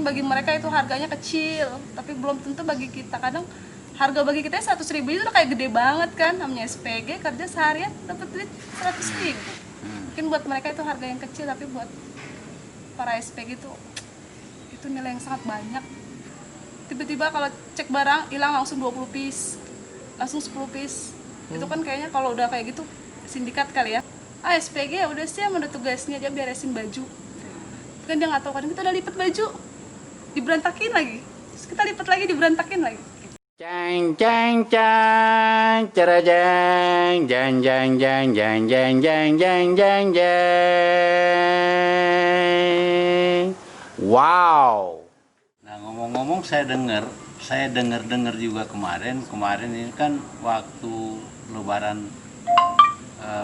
mungkin bagi mereka itu harganya kecil, tapi belum tentu bagi kita. Kadang harga bagi kita 100.000 itu udah kayak gede banget kan, namanya SPG kerja seharian dapat duit 100.000. Mungkin buat mereka itu harga yang kecil, tapi buat para SPG itu nilai yang sangat banyak. Tiba-tiba kalau cek barang hilang langsung 20 piece, langsung 10 piece. Itu kan kayaknya kalau udah kayak gitu sindikat kali ya. SPG ya udah sih, udah tugasnya aja beresin baju. Kan dia nggak tahu, kadang kita udah lipat baju diberantakin lagi, terus kita lipat lagi diberantakin lagi. Cang cang cang, cara jang jang jang jang jang jang jang jang jang jang. Wow. Nah, ngomong-ngomong saya dengar juga kemarin ini kan waktu Lebaran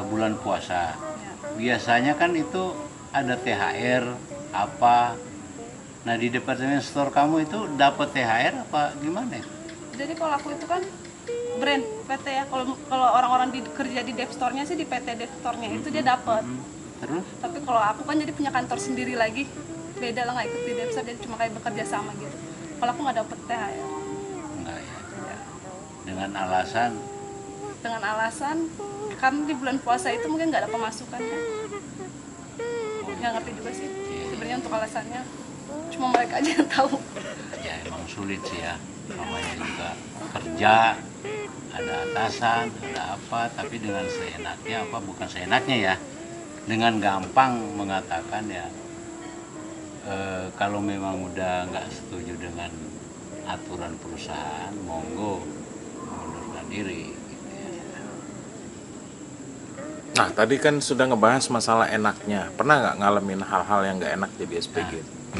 bulan puasa. Biasanya kan itu ada THR apa. Nah, di departemen store kamu itu dapat THR apa gimana? Jadi kalau aku itu kan brand PT ya. Kalau orang-orang kerja di dev store-nya sih, di PT dev store-nya itu dia dapat. Terus? Tapi kalau aku kan jadi punya kantor sendiri lagi, beda lah, nggak ikut di dev store, jadi cuma kayak bekerja sama gitu. Kalau aku nggak dapet THR. Enggak ya. Dengan alasan karena di bulan puasa itu mungkin nggak ada pemasukan ya. Nggak ngerti juga sih sebenarnya untuk alasannya, cuma mereka aja yang tahu. Ya emang sulit sih ya, namanya juga kerja, ada atasan, ada apa, tapi dengan seenaknya bukan seenaknya ya, dengan gampang mengatakan ya kalau memang udah nggak setuju dengan aturan perusahaan, monggo mengundurkan diri. Nah, tadi kan sudah ngebahas masalah enaknya. Pernah nggak ngalamin hal-hal yang nggak enak jadi SPG?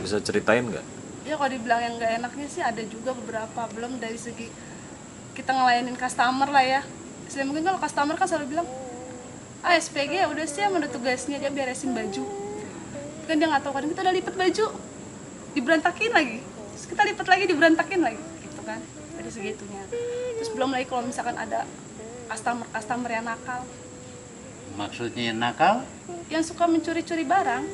Bisa ceritain nggak? Ya kalau dibilang yang nggak enaknya sih ada juga beberapa. Belum dari segi kita ngelayanin customer lah ya. Istilahnya mungkin kalau customer kan selalu bilang, SPG ya udah sih, udah tugasnya aja beresin baju. Kan dia nggak tahu, kadang kita udah lipat baju diberantakin lagi, terus kita lipat lagi diberantakin lagi, gitu kan, dari segitunya. Terus belum lagi kalau misalkan ada customer yang nakal. Maksudnya nakal? Yang suka mencuri-curi barang.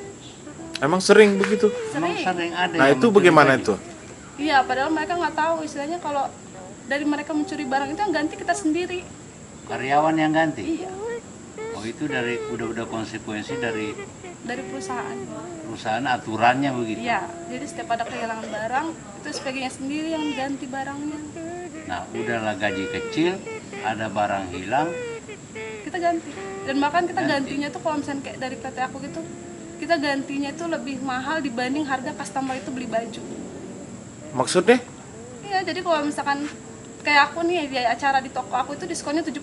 Emang sering begitu? Emang sering ada. Nah, itu bagaimana itu? Iya, padahal mereka nggak tahu, istilahnya kalau dari mereka mencuri barang itu yang ganti kita sendiri. Karyawan yang ganti? Iya. Oh, itu udah konsekuensi dari perusahaan aturannya begitu? Iya, jadi setiap ada kehilangan barang, itu SPG-nya sendiri yang ganti barangnya. Nah, udahlah gaji kecil, ada barang hilang, kita ganti. Dan bahkan kita gantinya tuh kalau misalnya kayak dari PT aku gitu, kita gantinya tuh lebih mahal dibanding harga customer itu beli baju. Maksudnya? Iya, jadi kalau misalkan kayak aku nih, di acara di toko aku itu diskonnya 70%.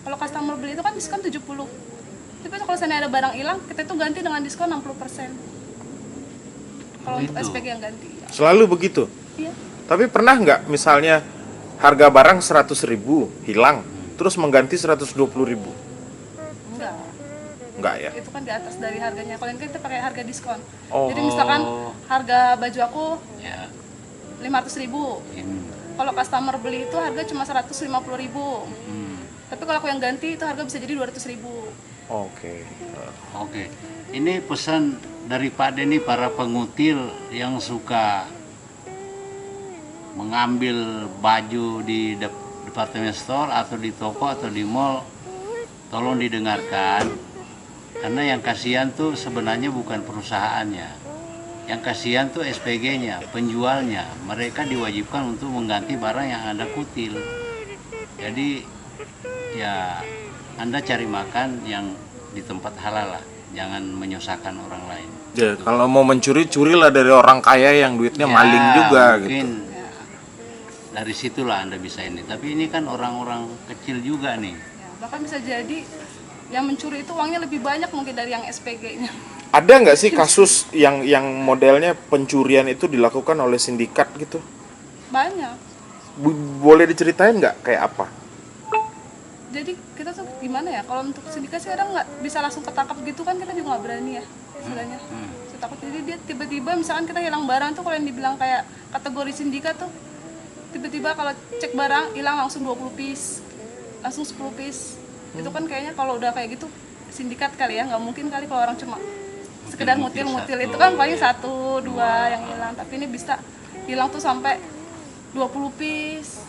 Kalau customer beli itu kan diskon 70%. Tapi kalau misalnya ada barang hilang, kita itu ganti dengan diskon 60%. Kalau untuk SPG yang ganti. Ya. Selalu begitu? Iya. Tapi pernah nggak misalnya harga barang 100.000 hilang, terus mengganti 120.000? Enggak ya? Itu kan di atas dari harganya. Kalau ini kita pakai harga diskon. Oh. Jadi misalkan harga baju aku ya. 500.000. Kalau customer beli itu harga cuma 150.000. Tapi kalau aku yang ganti itu harga bisa jadi 200.000. Oke. Ini pesan dari Pak Denny, para pengutil yang suka mengambil baju di department store atau di toko atau di mall, tolong didengarkan. Karena yang kasihan tuh sebenarnya bukan perusahaannya, yang kasihan tuh SPG-nya, penjualnya. Mereka diwajibkan untuk mengganti barang yang Anda kutil. Jadi ya Anda cari makan yang di tempat halal lah, jangan menyusahkan orang lain. Ya, kalau mau mencuri, curilah dari orang kaya yang duitnya maling juga mungkin gitu. Dari situlah Anda bisa ini. Tapi ini kan orang-orang kecil juga nih. Ya, bahkan bisa jadi yang mencuri itu uangnya lebih banyak mungkin dari yang SPG-nya. Ada nggak sih kasus yang modelnya pencurian itu dilakukan oleh sindikat gitu? Banyak. Boleh diceritain nggak kayak apa? Jadi kita tuh gimana ya, kalau untuk sindikat sih kadang nggak bisa langsung ketangkap gitu kan, kita juga nggak berani ya istilahnya. Saya takut jadi dia tiba-tiba misalkan kita hilang barang tuh, kalau yang dibilang kayak kategori sindikat tuh, tiba-tiba kalau cek barang hilang langsung 20 piece, langsung 10 piece. Itu kan kayaknya kalau udah kayak gitu sindikat kali ya, nggak mungkin kali kalau orang cuma sekedar ngutil-ngutil itu kan paling 1-2 yang hilang, tapi ini bisa hilang tuh sampai 20 piece.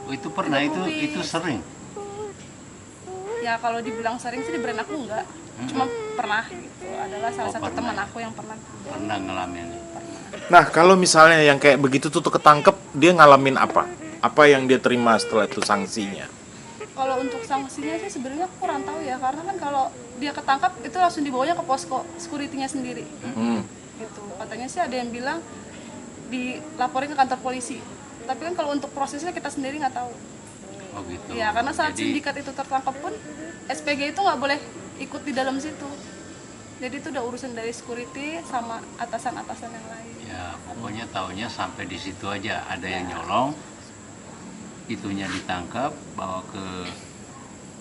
Oh, itu pernah, 30 itu piece. sering. Ya kalau dibilang sering sih di brand aku enggak, cuma pernah gitu, adalah salah Oh, satu pernah. teman aku yang pernah. Pernah ngalamin. Nah, kalau misalnya yang kayak begitu tuh ketangkep, dia ngalamin apa? Apa yang dia terima setelah itu sanksinya? Kalau untuk sanksinya sih sebenarnya aku kurang tahu ya, karena kan kalau dia ketangkap itu langsung dibawanya ke posko security-nya sendiri. Gitu. Katanya sih ada yang bilang dilaporin ke kantor polisi. Tapi kan kalau untuk prosesnya kita sendiri nggak tahu. Oh gitu. Ya, karena saat Jadi, sindikat itu tertangkap pun SPG itu nggak boleh ikut di dalam situ. Jadi itu udah urusan dari security sama atasan-atasan yang lain. ya pokoknya taunya sampai di situ aja. Ada yang nyolong, itunya ditangkap, bawa ke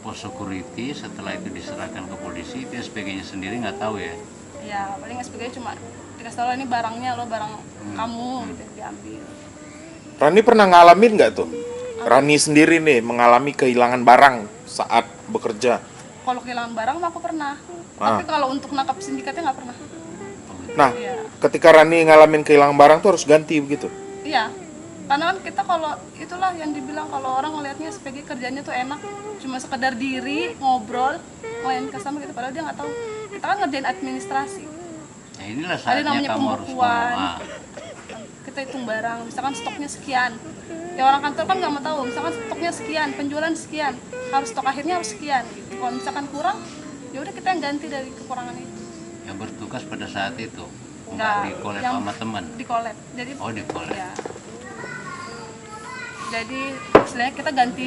pos security, setelah itu diserahkan ke polisi. Itu SPG-nya sendiri nggak tahu ya. Ya paling SPG cuma dikasih tahu ini barangnya lo, barang kamu gitu diambil. Rani pernah ngalamin nggak tuh? Rani sendiri nih mengalami kehilangan barang saat bekerja. Kalau kehilangan barang mah aku pernah. Ah. Tapi kalau untuk nangkap sindikatnya nggak pernah. Nah, Iya. ketika Rani ngalamin kehilangan barang tuh harus ganti begitu. Iya. Karena kan kita kalau itulah yang dibilang kalau orang ngelihatnya SPG kerjanya tuh enak, cuma sekedar diri, ngobrol, ngelayan customer gitu, padahal dia nggak tahu. Kita kan ngerjain administrasi. Ya inilah Ada saatnya namanya kamu harus pembukuan. ngomong. Kita hitung barang, misalkan stoknya sekian. Ya orang kantor kan nggak mau tahu, misalkan stoknya sekian, penjualan sekian, harus stok akhirnya harus sekian. Gitu. Kalau misalkan kurang, ya udah kita yang ganti dari kekurangan itu. Yang bertugas pada saat itu Nggak, nggak di-collab yang sama teman. Di collab. Jadi Oh, di-collab. ya. Jadi istilahnya kita ganti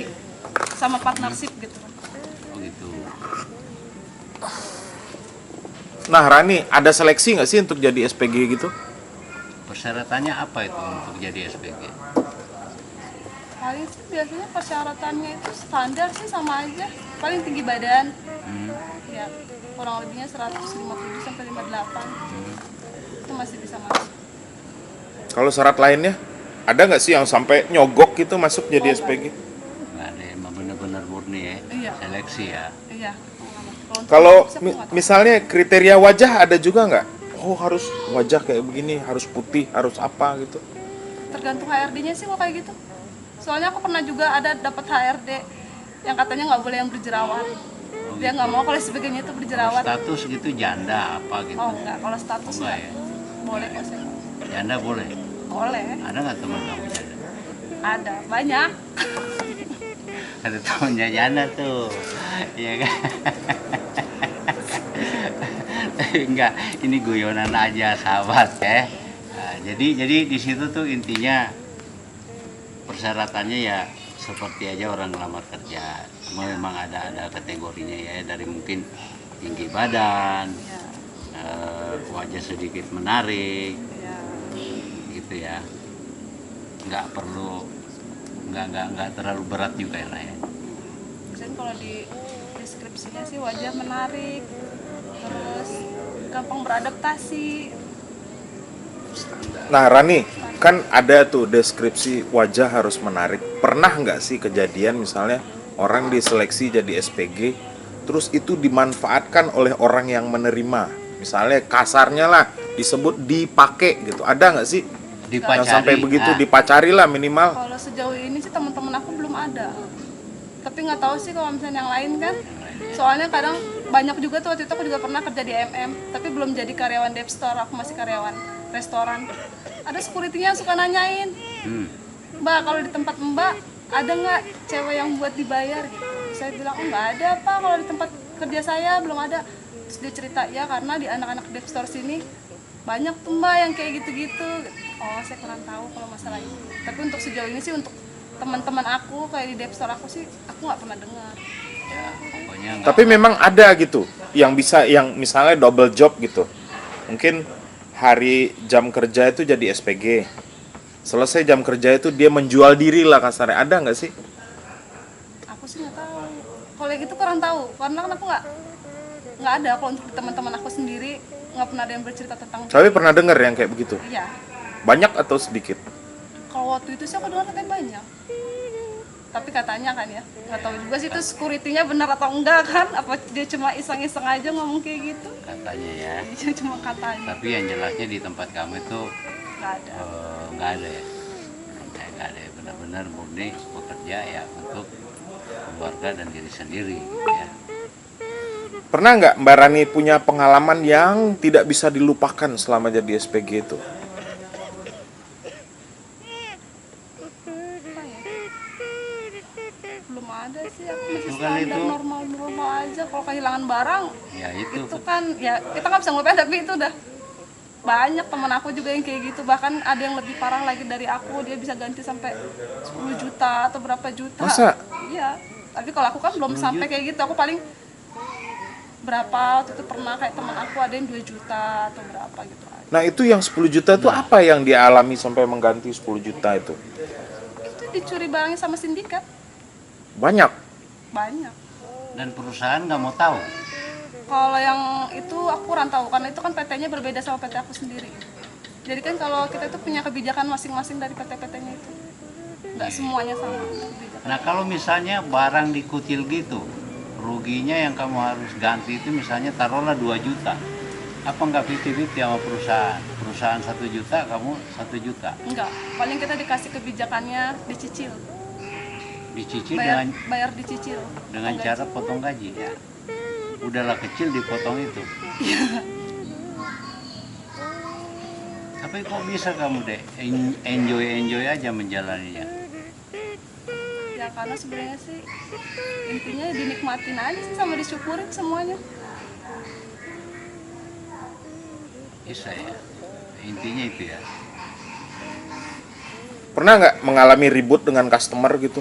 sama partnership gitu. Oh gitu. Nah, Rani, ada seleksi nggak sih untuk jadi SPG gitu? Persyaratannya apa itu untuk jadi SPG? Paling sih biasanya persyaratannya itu standar sih sama aja. Paling tinggi badan, ya kurang lebihnya 157 sampai 58. Itu masih bisa masuk. Kalau syarat lainnya, ada nggak sih yang sampai nyogok gitu masuk jadi SPG? Nggak ada, emang benar-benar murni ya. Iya. Seleksi ya. Iya. untuk Kalau seleksi aku nggak tahu. misalnya kriteria wajah ada juga nggak? Oh, harus wajah kayak begini, harus putih, harus apa gitu? Tergantung HRD-nya sih kok kayak gitu. Soalnya aku pernah juga ada dapat HRD yang katanya nggak boleh yang berjerawat. Dia nggak mau kalau sebagainya itu Kalau berjerawat. status gitu janda apa gitu? Oh enggak, kalau status Enggak enggak. ya? Boleh kok saya. Janda boleh. Boleh. Ada nggak teman kamu janda? Ada, banyak. Ada temannya janda tuh, iya kan? Enggak, ini guyonan aja sahabat ya. Nah, jadi di situ tuh intinya persyaratannya ya seperti aja orang ngelamar kerja. Cuma memang ada kategorinya ya, dari mungkin tinggi badan, Ya, wajah sedikit menarik, ya. gitu ya. Nggak perlu, nggak terlalu berat juga ya lah ya. Biasanya kalau di deskripsinya sih wajah menarik, terus gampang beradaptasi. Nah, Rani, kan ada tuh deskripsi wajah harus menarik. Pernah nggak sih kejadian misalnya orang diseleksi jadi SPG, terus itu dimanfaatkan oleh orang yang menerima? Misalnya kasarnya lah disebut dipakai gitu. Ada nggak sih? Dipacari. Yang sampai begitu Nah, dipacari lah minimal. Kalau sejauh ini sih teman-teman aku belum ada. Tapi nggak tahu sih kalau misalnya yang lain kan. Soalnya kadang banyak juga tuh, waktu itu aku juga pernah kerja di MM, tapi belum jadi karyawan Dep Store, aku masih karyawan restoran. Ada security-nya suka nanyain, Mbak kalau di tempat Mbak ada nggak cewek yang buat dibayar gitu. Saya bilang nggak ada Pak, kalau di tempat kerja saya belum ada. Terus dia cerita ya karena di anak-anak Dep Store sini banyak tuh Mbak yang kayak gitu-gitu. Oh saya kurang tahu kalau masalah itu. Tapi untuk sejauh ini sih untuk teman-teman aku kayak di Dep Store aku sih aku nggak pernah dengar. ya pokoknya nggak. Tapi memang ada gitu yang bisa, yang misalnya double job gitu. Mungkin hari jam kerja itu jadi SPG. Selesai jam kerja itu dia menjual diri lah kasarnya. Ada nggak sih? Aku sih nggak tahu. Kalau yang gitu kurang tahu karena kan aku nggak ada. Kalau untuk teman-teman aku sendiri nggak pernah ada yang bercerita tentang. Tapi pernah dengar yang kayak begitu. Iya. Banyak atau sedikit? Kalau waktu itu sih aku dengar katanya banyak. Tapi katanya kan ya, nggak tahu juga sih itu security-nya benar atau enggak kan? Apa dia cuma iseng-iseng aja ngomong kayak gitu? Katanya ya. Dia cuma katanya. Tapi yang jelasnya di tempat kamu itu Nggak ada. nggak ada ya. Nggak ada ya. Benar-benar murni bekerja ya untuk keluarga dan diri sendiri ya. Pernah nggak Mbak Rani punya pengalaman yang tidak bisa dilupakan selama jadi SPG itu? Apa ya? Belum ada sih, aku masih Itu kan standar itu. normal-normal aja. Kalau kehilangan barang, Ya itu. itu kan ya kita nggak bisa ngelupain, tapi itu udah banyak teman aku juga yang kayak gitu. Bahkan ada yang lebih parah lagi dari aku, dia bisa ganti sampai 10 juta atau berapa juta. Masa? Iya, tapi kalau aku kan belum sampai kayak gitu. Aku paling berapa, waktu itu pernah kayak teman aku ada yang 2 juta atau berapa gitu aja. Nah itu yang 10 juta itu apa yang dia alami sampai mengganti 10 juta itu? Itu dicuri barangnya sama sindikat, Banyak. banyak. Dan perusahaan nggak mau tahu. Kalau yang itu aku kurang tahu, karena itu kan PT-nya berbeda sama PT aku sendiri. Jadi kan kalau kita itu punya kebijakan masing-masing dari PT-PT-nya itu, nggak semuanya sama kebijakan. Nah kalau misalnya barang dikutil gitu, ruginya yang kamu harus ganti itu misalnya taruhlah 2 juta. Apa nggak 50-50 sama perusahaan? Perusahaan 1 juta, kamu 1 juta. Enggak, paling kita dikasih kebijakannya dicicil, Dicicil bayar dicicil. dengan Potong cara gaji. potong gaji. Ya. Udahlah kecil dipotong itu. Tapi kok bisa kamu deh enjoy aja menjalaninya? Ya karena sebenarnya sih intinya dinikmatin aja sih sama disyukurin semuanya. Bisa ya. Intinya itu ya. Pernah nggak mengalami ribut dengan customer gitu?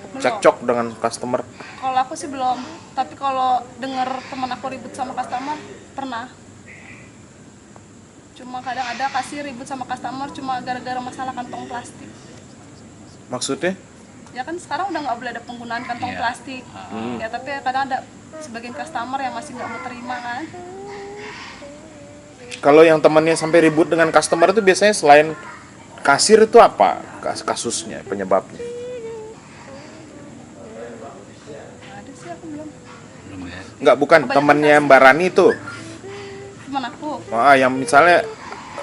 Belum. Cekcok dengan customer? Kalau aku sih belum, tapi kalau denger teman aku ribut sama customer pernah. Cuma kadang ada kasih ribut sama customer cuma gara-gara masalah kantong plastik. Maksudnya? Ya kan sekarang udah nggak boleh ada penggunaan kantong Iya. plastik. Ya tapi kadang ada sebagian customer yang masih nggak mau terima kan. Kalau yang temannya sampai ribut dengan customer itu biasanya selain kasir itu apa kasusnya, penyebabnya? Ada sih aku belum. Belum ya. Nggak, bukan Kebanyakan temannya Mbak Rani itu. Teman aku Yang misalnya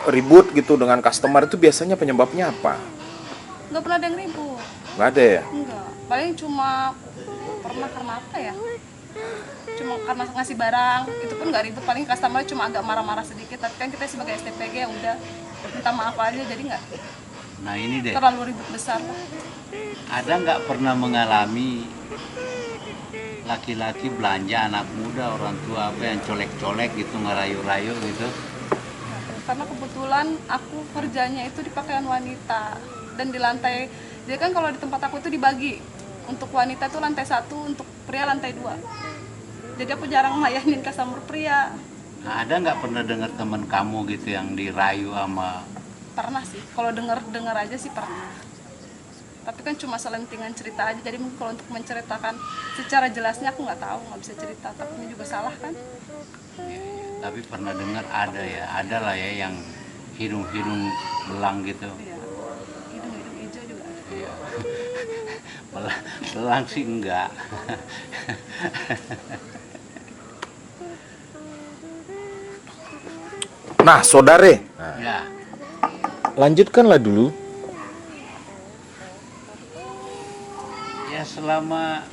ribut gitu dengan customer itu biasanya penyebabnya apa? nggak pernah ada yang ribut. Nggak ada ya? Enggak, paling cuma pernah karena apa ya? Cuma karena ngasih barang, itu pun nggak ribut, paling customer cuma agak marah-marah sedikit. Tapi kan kita sebagai STPG ya udah minta maaf aja, jadi nggak Nah ini deh. terlalu ribut besar lah. Ada nggak pernah mengalami laki-laki belanja anak muda, orang tua apa yang colek-colek gitu, ngerayu-rayu gitu? Karena kebetulan aku kerjanya itu di pakaian wanita dan di lantai, jadi kan kalau di tempat aku itu dibagi untuk wanita itu lantai 1, untuk pria lantai 2. Jadi aku jarang layanin customer pria. Nah, ada nggak pernah dengar teman kamu gitu yang dirayu sama? Pernah sih, kalau denger aja sih pernah. Tapi kan cuma selentingan cerita aja, jadi mungkin kalau untuk menceritakan secara jelasnya aku nggak tahu, nggak bisa cerita. Takutnya juga salah kan. Ya, ya. Tapi pernah dengar ada ya, ada lah ya yang hidung-hidung belang gitu. Iya, hidung-hidung hijau juga ada. Iya. Belang sih enggak. Nah, saudare, Ya, lanjutkanlah dulu. ya selama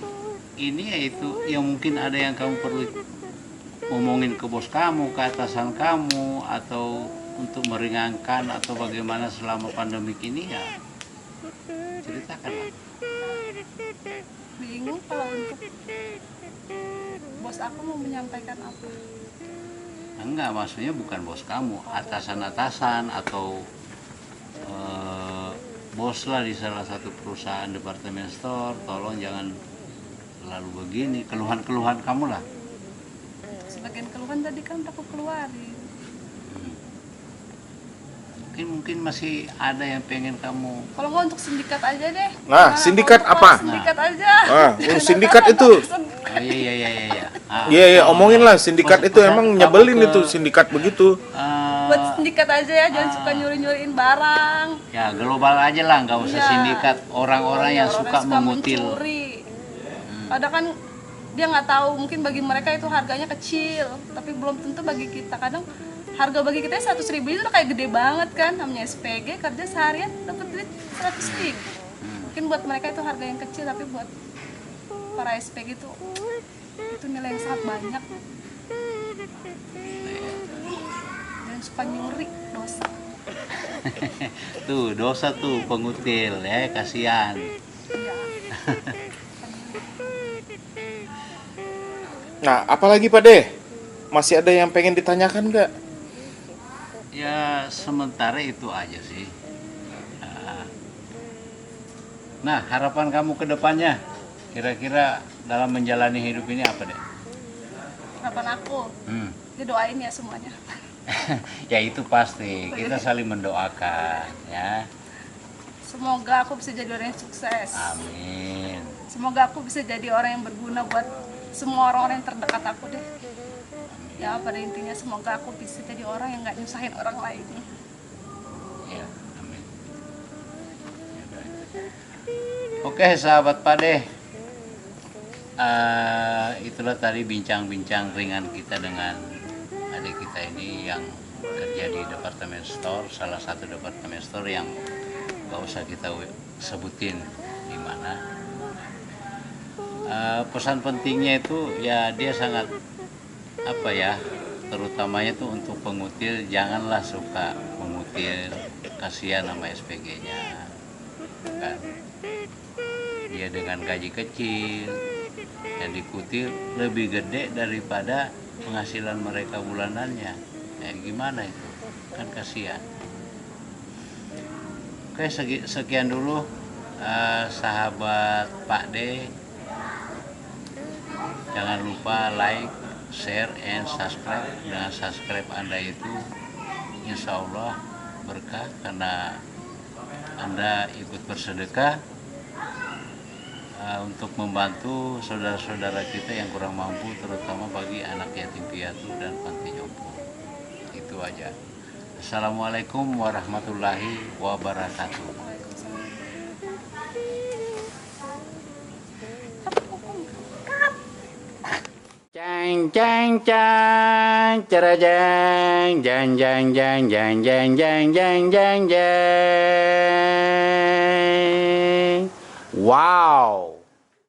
ini ya itu yang mungkin ada yang kamu perlu ngomongin ke bos kamu, ke atasan kamu, atau untuk meringankan atau bagaimana selama pandemik ini ya ceritakanlah. Bingung kalau untuk bos aku mau menyampaikan apa. Enggak, maksudnya bukan bos kamu, atasan-atasan atau bos lah di salah satu perusahaan departemen store, tolong jangan selalu begini, keluhan-keluhan kamu lah. Sebagian keluhan tadi kan udah aku keluarin. Mungkin masih ada yang pengen kamu. Kalau nggak untuk sindikat aja deh. Nah, sindikat kalau untuk apa? Sindikat aja. Sindikat itu. Oh, iya. Iya, omongin lah sindikat itu Pesan- emang kamu nyebelin ke- itu sindikat begitu. buat sindikat aja ya, jangan suka nyuri-nyuriin barang. Ya global aja lah, nggak usah Iya. sindikat orang-orang yang Orang suka mengutil. mencuri. Kadang kan dia nggak tahu, mungkin bagi mereka itu harganya kecil, tapi belum tentu bagi kita. Kadang harga bagi kita 100.000 itu udah kayak gede banget kan, namanya SPG, kerja seharian dapat duit 100.000. Mungkin buat mereka itu harga yang kecil, tapi buat para SPG itu nilai yang sangat banyak. Dan suka nyuri, dosa. Tuh dosa tuh pengutil ya, kasihan. Iya. Nah, apalagi Pak De? Masih ada yang pengen ditanyakan nggak? Ya sementara itu aja sih. Nah, harapan kamu ke depannya kira-kira dalam menjalani hidup ini apa deh? Harapan aku, didoain ya semuanya. Ya itu pasti, kita saling mendoakan ya. Semoga aku bisa jadi orang yang sukses. Amin. Semoga aku bisa jadi orang yang berguna buat semua orang-orang yang terdekat aku deh. Ya pada intinya semoga aku bisa jadi orang yang nggak nyusahin orang lain. Ya, amin. Oke sahabat Pade, itulah tadi bincang-bincang ringan kita dengan adik kita ini yang kerja di departemen store, salah satu departemen store yang gak usah kita sebutin di mana. Pesan pentingnya itu ya dia sangat apa ya, terutamanya tuh untuk pengutil, janganlah suka mengutil, kasihan sama SPG-nya kan. Dia dengan gaji kecil yang dikutil lebih gede daripada penghasilan mereka bulanannya. Ya gimana itu? Kan kasihan. Oke, sekian dulu sahabat Pak D. Jangan lupa like, share, and subscribe. Dengan subscribe Anda itu insya Allah berkah karena Anda ikut bersedekah untuk membantu saudara-saudara kita yang kurang mampu, terutama bagi anak yatim piatu dan panti jompo. Itu aja. Assalamualaikum warahmatullahi wabarakatuh. Jang jang jang, cara jang jang jang jang jang jang jang jang jang jang. Wow.